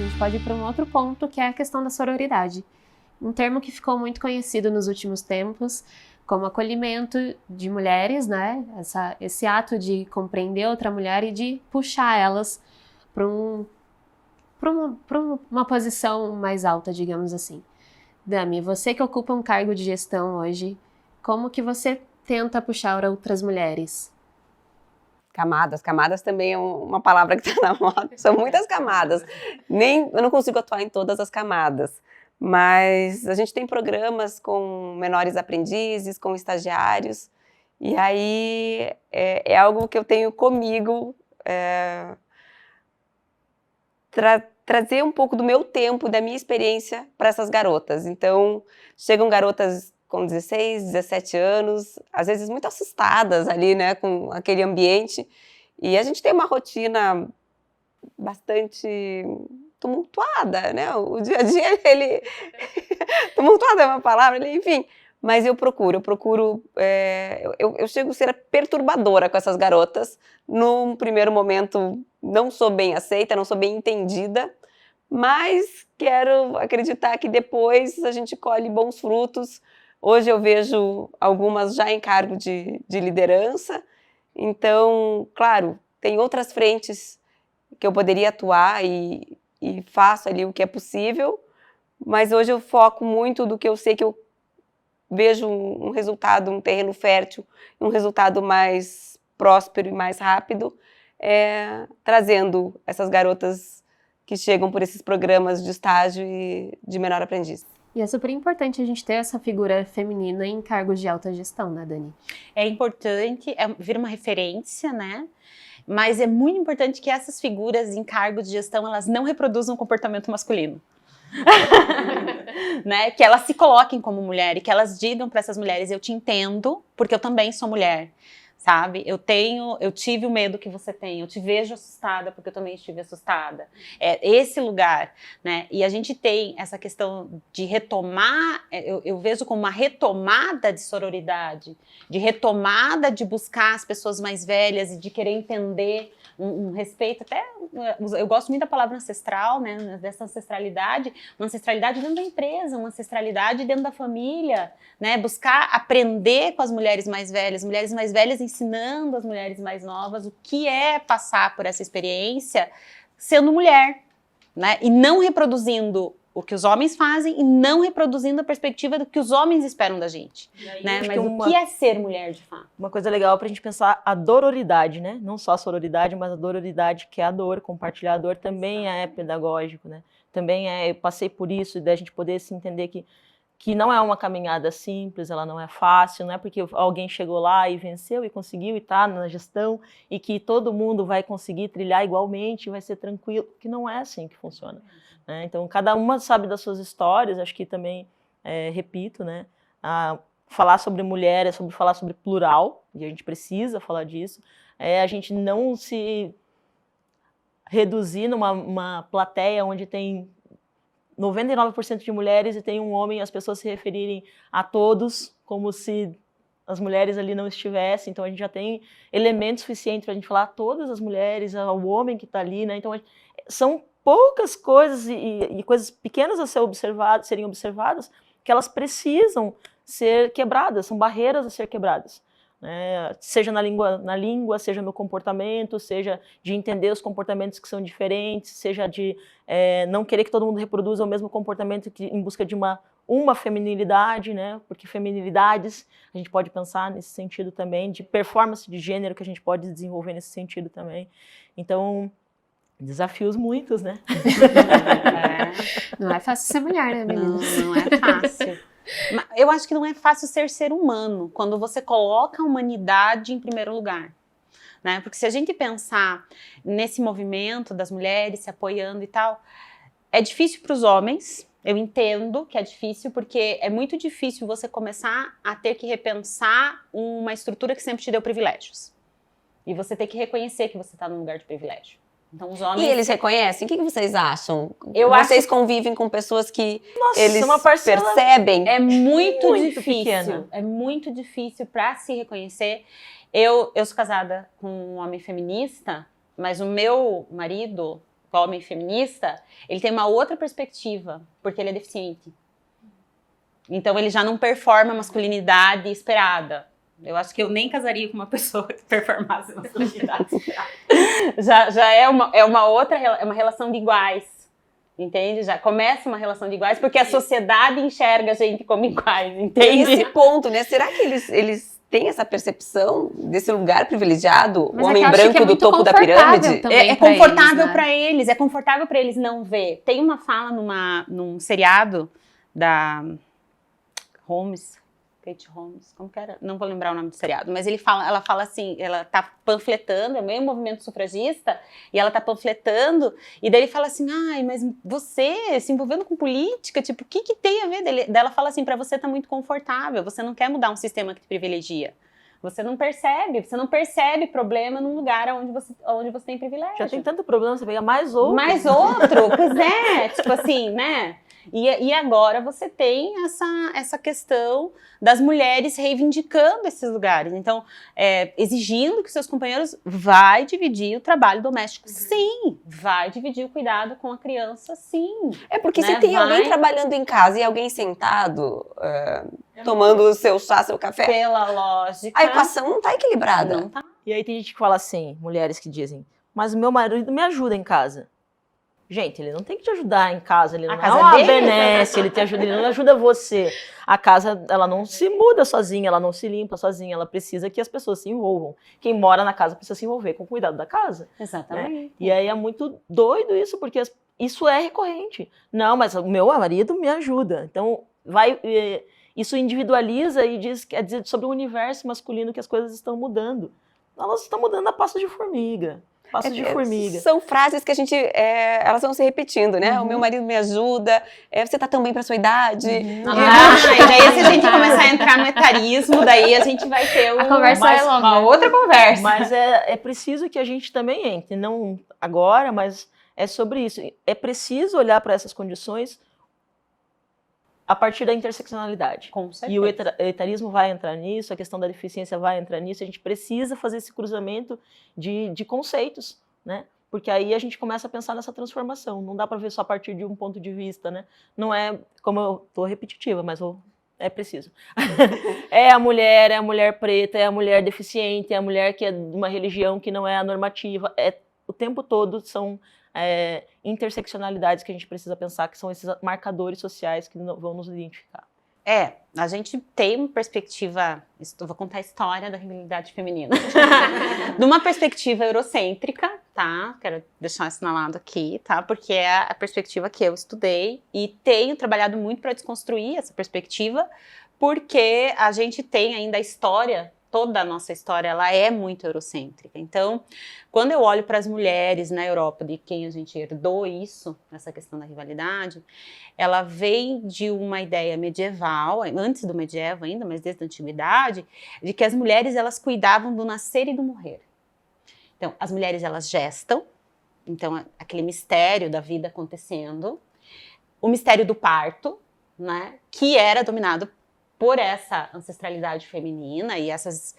a gente pode ir para um outro ponto, que é a questão da sororidade. Um termo que ficou muito conhecido nos últimos tempos como acolhimento de mulheres, né? Esse ato de compreender outra mulher e de puxar elas para uma posição mais alta, digamos assim. Dami, você que ocupa um cargo de gestão hoje, como que você tenta puxar outras mulheres? Camadas também é uma palavra que está na moda, são muitas camadas, eu não consigo atuar em todas as camadas, mas a gente tem programas com menores aprendizes, com estagiários, e aí é algo que eu tenho comigo, trazer um pouco do meu tempo, da minha experiência para essas garotas. Então, chegam garotas com 16, 17 anos, às vezes muito assustadas ali, né, com aquele ambiente, e a gente tem uma rotina bastante tumultuada, né, o dia a dia, ele... tumultuada é uma palavra, enfim, mas eu chego a ser perturbadora com essas garotas. Num primeiro momento, não sou bem aceita, não sou bem entendida, mas quero acreditar que depois a gente colhe bons frutos. Hoje eu vejo algumas já em cargo de liderança, então, claro, tem outras frentes que eu poderia atuar e faço ali o que é possível, mas hoje eu foco muito do que eu sei que eu vejo um resultado, um terreno fértil, um resultado mais próspero e mais rápido, trazendo essas garotas que chegam por esses programas de estágio e de menor aprendiz. E é super importante a gente ter essa figura feminina em cargos de alta gestão, né, Dani? É importante, vir uma referência, né? Mas é muito importante que essas figuras em cargos de gestão, elas não reproduzam o comportamento masculino. Né? Que elas se coloquem como mulher e que elas digam para essas mulheres: eu te entendo, porque eu também sou mulher, sabe? Eu tive o medo que você tem, eu te vejo assustada porque eu também estive assustada. É esse lugar, né? E a gente tem essa questão de retomar, eu vejo como uma retomada de sororidade, de retomada de buscar as pessoas mais velhas e de querer entender um respeito, até, eu gosto muito da palavra ancestral, né, dessa ancestralidade, uma ancestralidade dentro da empresa, uma ancestralidade dentro da família, né, buscar aprender com as mulheres mais velhas ensinando as mulheres mais novas o que é passar por essa experiência sendo mulher, né, e não reproduzindo o que os homens fazem e não reproduzindo a perspectiva do que os homens esperam da gente, né? Mas o que é ser mulher de fato? Uma coisa legal para a gente pensar a dororidade, né? Não só a sororidade, mas a dororidade, que é a dor, compartilhar a dor também é pedagógico, né? Também eu passei por isso, e da gente poder se entender que não é uma caminhada simples, ela não é fácil, não é porque alguém chegou lá e venceu e conseguiu e está na gestão e que todo mundo vai conseguir trilhar igualmente, vai ser tranquilo, que não é assim que funciona. Né? Então, cada uma sabe das suas histórias, acho que também, repito, né? Falar sobre mulher é sobre falar sobre plural, e a gente precisa falar disso, a gente não se reduzir numa plateia onde tem 99% de mulheres e tem um homem e as pessoas se referirem a todos como se as mulheres ali não estivessem. Então a gente já tem elementos suficientes para a gente falar a todas as mulheres, ao homem que está ali, né? Então são poucas coisas e coisas pequenas a serem observadas que elas precisam ser quebradas, são barreiras a ser quebradas. Seja na língua, seja no comportamento, seja de entender os comportamentos que são diferentes, seja de não querer que todo mundo reproduza o mesmo comportamento em busca de uma feminilidade, né? Porque feminilidades, a gente pode pensar nesse sentido também, de performance de gênero que a gente pode desenvolver nesse sentido também. Então, desafios muitos, né? Não é fácil ser mulher, né, meninas? Não é fácil. Eu acho que não é fácil ser humano quando você coloca a humanidade em primeiro lugar, né? Porque se a gente pensar nesse movimento das mulheres se apoiando e tal, é difícil para os homens, eu entendo que é difícil, porque é muito difícil você começar a ter que repensar uma estrutura que sempre te deu privilégios. E você ter que reconhecer que você está num lugar de privilégio. Então, os homens... E eles reconhecem? O que vocês acham? Vocês convivem com pessoas que eles uma percebem? É muito difícil. Pequena. É muito difícil para se reconhecer. Eu sou casada com um homem feminista, mas o meu marido o homem feminista, ele tem uma outra perspectiva, porque ele é deficiente. Então ele já não performa a masculinidade esperada. Eu acho que eu nem casaria com uma pessoa que performasse a masculinidade esperada. Já é uma outra, é uma relação de iguais. Entende? Já começa uma relação de iguais, porque a sociedade enxerga a gente como iguais, entende? Esse ponto, né? Será que eles têm essa percepção desse lugar privilegiado, Mas o é que homem eu acho que é branco do muito topo da confortável pirâmide? também É pra confortável eles, né? para eles, é confortável para eles não ver. Tem uma fala num seriado da Kate Holmes, como que era? Não vou lembrar o nome do seriado, mas ela fala assim, ela tá panfletando, é meio movimento sufragista, e ela tá panfletando, e daí ele fala assim, ai, mas você se envolvendo com política, tipo, o que tem a ver? Daí ela fala assim, pra você tá muito confortável, você não quer mudar um sistema que te privilegia. Você não percebe problema num lugar onde você tem privilégio. Já tem tanto problema, você pega mais outro. Mais outro, pois é, tipo assim, né? E agora você tem essa questão das mulheres reivindicando esses lugares. Então, exigindo que seus companheiros vai dividir o trabalho doméstico. Sim, vai dividir o cuidado com a criança, sim. É porque Né? se tem alguém trabalhando em casa e alguém sentado, tomando o seu chá, seu café, Pela lógica. a equação não está equilibrada. Não tá. E aí tem gente que fala assim, mulheres que dizem, mas o meu marido me ajuda em casa. Gente, ele não tem que te ajudar em casa, ele não é uma benesse, ele não ajuda você. A casa, ela não se muda sozinha, ela não se limpa sozinha, ela precisa que as pessoas se envolvam. Quem mora na casa precisa se envolver com o cuidado da casa. Exatamente. Né? E aí é muito doido isso, porque isso é recorrente. Não, mas o meu marido me ajuda. Então, isso individualiza e quer dizer sobre o universo masculino que as coisas estão mudando. Elas estão mudando a passo de formiga. Passo de formiga. São frases que a gente, elas vão se repetindo, né? O meu marido me ajuda, você tá tão bem pra sua idade. E daí se a gente começar a entrar no etarismo, daí a gente vai ter uma outra conversa. Mas é preciso que a gente também entre, não agora, mas é sobre isso. É preciso olhar para essas condições a partir da interseccionalidade. Com certeza. E o etarismo vai entrar nisso, a questão da deficiência vai entrar nisso, a gente precisa fazer esse cruzamento de conceitos, né? Porque aí a gente começa a pensar nessa transformação, não dá para ver só a partir de um ponto de vista, né? Não é, como eu tô repetitiva, mas é preciso. É a mulher preta, é a mulher deficiente, é a mulher que é de uma religião que não é a normativa, o tempo todo são interseccionalidades que a gente precisa pensar, que são esses marcadores sociais que vão nos identificar. A gente tem uma perspectiva, eu vou contar a história da rivalidade feminina, de uma perspectiva eurocêntrica, tá? Quero deixar assinalado aqui, tá? Porque é a perspectiva que eu estudei e tenho trabalhado muito para desconstruir essa perspectiva, porque a gente tem ainda a história, toda a nossa história, ela é muito eurocêntrica. Então, quando eu olho para as mulheres na Europa, de quem a gente herdou isso, essa questão da rivalidade, ela vem de uma ideia medieval, antes do medievo ainda, mas desde a antiguidade, de que as mulheres, elas cuidavam do nascer e do morrer. Então, as mulheres, elas gestam, então, aquele mistério da vida acontecendo, o mistério do parto, né, que era dominado por essa ancestralidade feminina e essas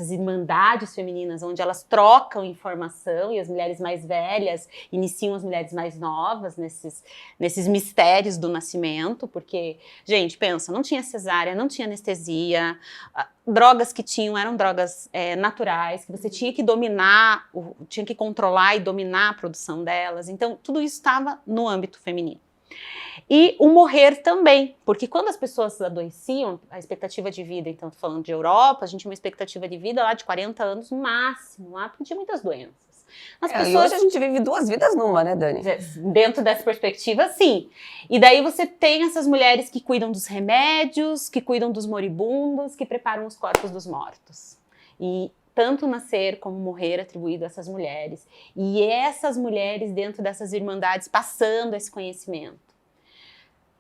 irmandades femininas, onde elas trocam informação e as mulheres mais velhas iniciam as mulheres mais novas nesses mistérios do nascimento, porque, gente, pensa, não tinha cesárea, não tinha anestesia, drogas que tinham eram drogas naturais, que você tinha que dominar, tinha que controlar e dominar a produção delas, então tudo isso estava no âmbito feminino. E o morrer também, porque quando as pessoas adoeciam, a expectativa de vida, então falando de Europa, a gente tinha uma expectativa de vida lá de 40 anos no máximo, lá porque tinha muitas doenças. E hoje a gente vive 2 vidas numa, né, Dani? Dentro dessa perspectiva, sim. E daí você tem essas mulheres que cuidam dos remédios, que cuidam dos moribundos, que preparam os corpos dos mortos. E tanto nascer como morrer atribuído a essas mulheres. E essas mulheres dentro dessas irmandades passando esse conhecimento.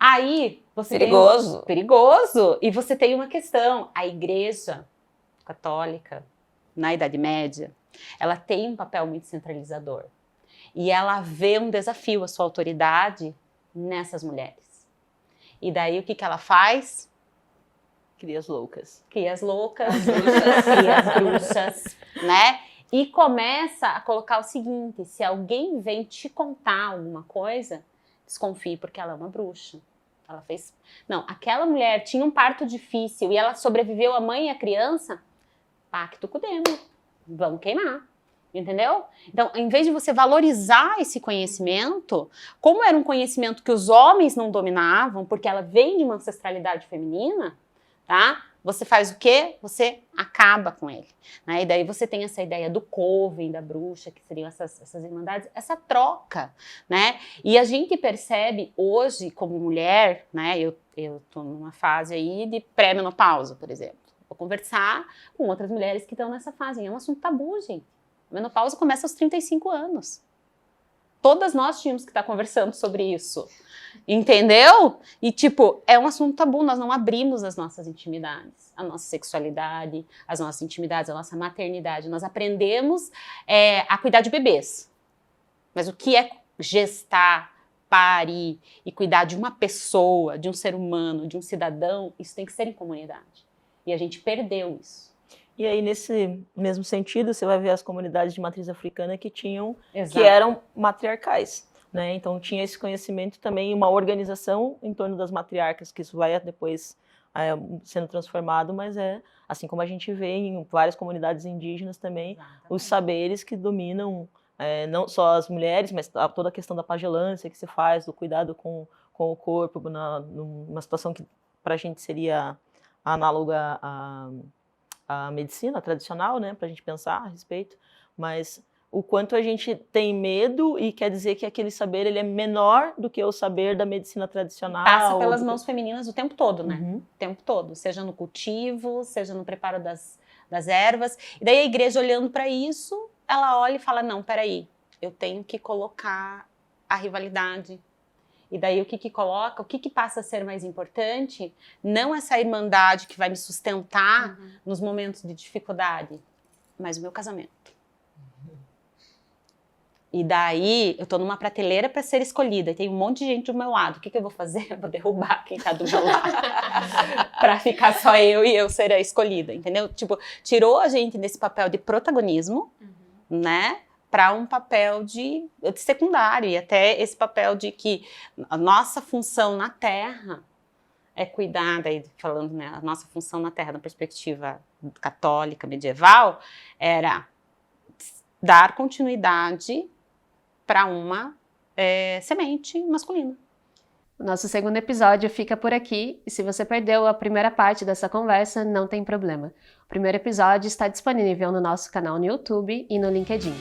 Aí você perigoso. Perigoso. E você tem uma questão. A Igreja Católica, na Idade Média, ela tem um papel muito centralizador. E ela vê um desafio à sua autoridade nessas mulheres. E daí o que ela faz? Cria as loucas. Cria as loucas, cria as bruxas, né? E começa a colocar o seguinte, se alguém vem te contar alguma coisa, desconfie porque ela é uma bruxa. Ela fez... Não, aquela mulher tinha um parto difícil e ela sobreviveu, a mãe e a criança, pacto com o demo, vamos queimar. Entendeu? Então, em vez de você valorizar esse conhecimento, como era um conhecimento que os homens não dominavam, porque ela vem de uma ancestralidade feminina, tá? Você faz o quê? Você acaba com ele. Né? E daí você tem essa ideia do coven, da bruxa, que seriam essas irmandades, essa troca, né? E a gente percebe hoje, como mulher, né? Eu tô numa fase aí de pré-menopausa, por exemplo. Vou conversar com outras mulheres que estão nessa fase. É um assunto tabu, gente. A menopausa começa aos 35 anos. Todas nós tínhamos que estar conversando sobre isso. Entendeu? E, tipo, é um assunto tabu. Nós não abrimos as nossas intimidades, a nossa sexualidade, as nossas intimidades, a nossa maternidade. Nós aprendemos a cuidar de bebês. Mas o que é gestar, parir e cuidar de uma pessoa, de um ser humano, de um cidadão, isso tem que ser em comunidade. E a gente perdeu isso. E aí, nesse mesmo sentido, você vai ver as comunidades de matriz africana que Exato. que eram matriarcais, né? Então, tinha esse conhecimento também, uma organização em torno das matriarcas, que isso vai depois sendo transformado, mas assim como a gente vê em várias comunidades indígenas também, os saberes que dominam não só as mulheres, mas toda a questão da pagelância que se faz, do cuidado com o corpo, numa situação que para a gente seria análoga a medicina tradicional, né, para a gente pensar a respeito, mas o quanto a gente tem medo e quer dizer que aquele saber ele é menor do que o saber da medicina tradicional. Passa pelas mãos femininas o tempo todo, né? Uhum. O tempo todo, seja no cultivo, seja no preparo das ervas. E daí a igreja olhando para isso, ela olha e fala, não, peraí, eu tenho que colocar a rivalidade. E daí o que coloca, o que passa a ser mais importante, não essa irmandade que vai me sustentar nos momentos de dificuldade, mas o meu casamento. E daí eu tô numa prateleira para ser escolhida, e tem um monte de gente do meu lado, o que eu vou fazer? Eu vou derrubar quem tá do meu lado, para ficar só eu e eu ser a escolhida, entendeu? Tipo, tirou a gente desse papel de protagonismo, né? Para um papel de secundário, e até esse papel de que a nossa função na Terra é cuidar, daí falando, né, a nossa função na Terra, na perspectiva católica, medieval, era dar continuidade para uma semente masculina. O nosso segundo episódio fica por aqui, e se você perdeu a primeira parte dessa conversa, não tem problema. O primeiro episódio está disponível no nosso canal no YouTube e no LinkedIn.